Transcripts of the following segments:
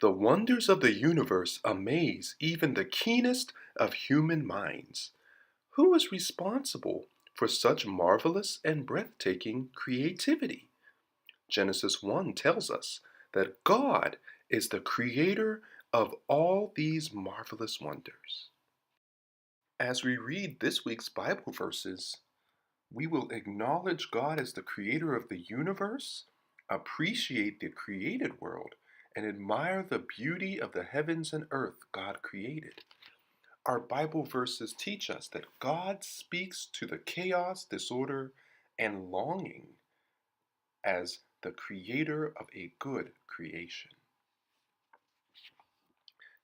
The wonders of the universe amaze even the keenest of human minds. Who is responsible for such marvelous and breathtaking creativity? Genesis 1 tells us that God is the creator of all these marvelous wonders. As we read this week's Bible verses, we will acknowledge God as the creator of the universe, appreciate the created world, and admire the beauty of the heavens and earth God created. Our Bible verses teach us that God speaks to the chaos, disorder, and longing as the creator of a good creation.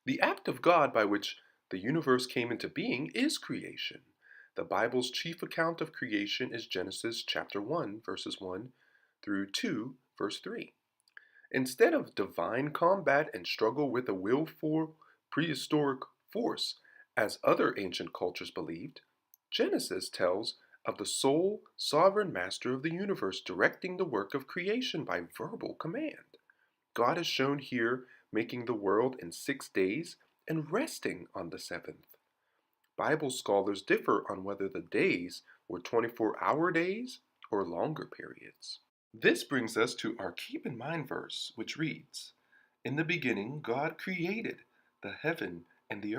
The act of God by which the universe came into being is creation. The Bible's chief account of creation is Genesis chapter 1, verses 1 through 2, verse 3. Instead of divine combat and struggle with a willful prehistoric force, as other ancient cultures believed, Genesis tells of the sole sovereign master of the universe directing the work of creation by verbal command. God is shown here making the world in 6 days and resting on the seventh. Bible scholars differ on whether the days were 24-hour days or longer periods. This brings us to our keep in mind verse, which reads, "In the beginning God created the heaven and the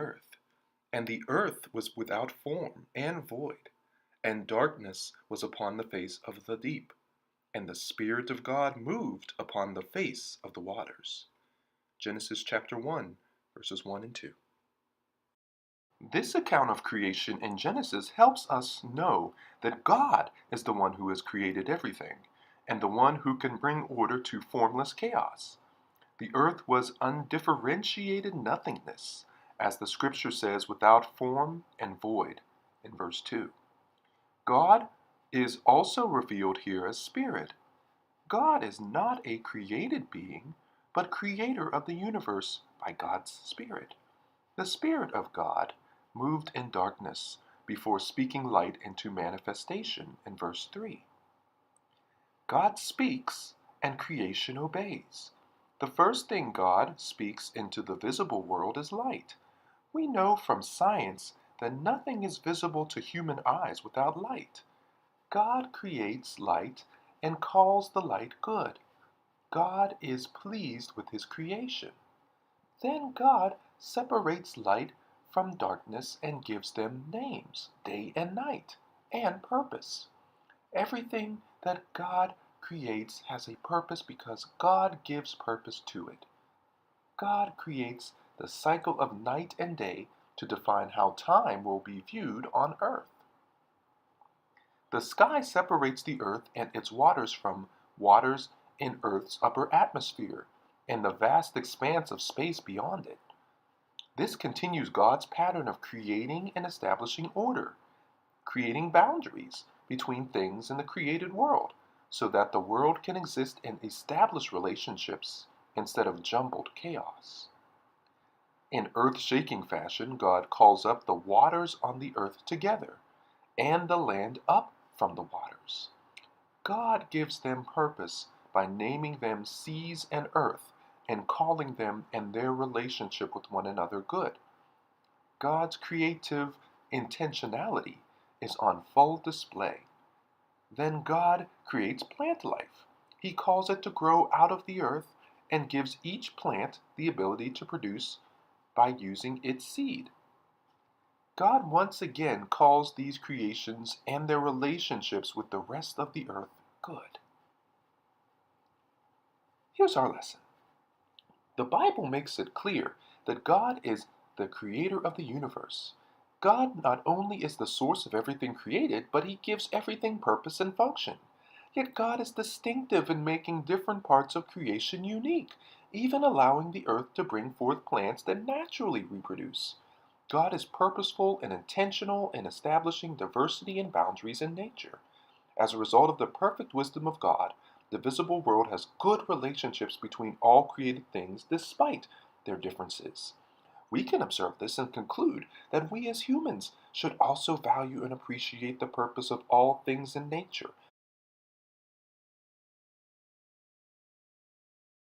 earth was without form and void, and darkness was upon the face of the deep, and the Spirit of God moved upon the face of the waters." Genesis chapter 1, verses 1 and 2. This account of creation in Genesis helps us know that God is the one who has created everything, and the one who can bring order to formless chaos. The earth was undifferentiated nothingness, as the scripture says, without form and void, in verse 2. God is also revealed here as spirit. God is not a created being, but creator of the universe by God's Spirit. The Spirit of God moved in darkness before speaking light into manifestation in verse 3. God speaks and creation obeys. The first thing God speaks into the visible world is light. We know from science that nothing is visible to human eyes without light. God creates light and calls the light good. God is pleased with his creation. Then God separates light from darkness and gives them names, day and night, and purpose. Everything that God creates has a purpose because God gives purpose to it. God creates the cycle of night and day to define how time will be viewed on earth. The sky separates the earth and its waters from waters in Earth's upper atmosphere and the vast expanse of space beyond it. This continues God's pattern of creating and establishing order, creating boundaries between things in the created world, so that the world can exist in established relationships instead of jumbled chaos. In earth-shaking fashion, God calls up the waters on the earth together, and the land up from the waters. God gives them purpose by naming them seas and earth and calling them and their relationship with one another good. God's creative intentionality is on full display. Then God creates plant life. He calls it to grow out of the earth and gives each plant the ability to produce by using its seed. God once again calls these creations and their relationships with the rest of the earth good. Here's our lesson. The Bible makes it clear that God is the creator of the universe. God not only is the source of everything created, but he gives everything purpose and function. Yet God is distinctive in making different parts of creation unique, even allowing the earth to bring forth plants that naturally reproduce. God is purposeful and intentional in establishing diversity and boundaries in nature. As a result of the perfect wisdom of God, the visible world has good relationships between all created things despite their differences. We can observe this and conclude that we as humans should also value and appreciate the purpose of all things in nature,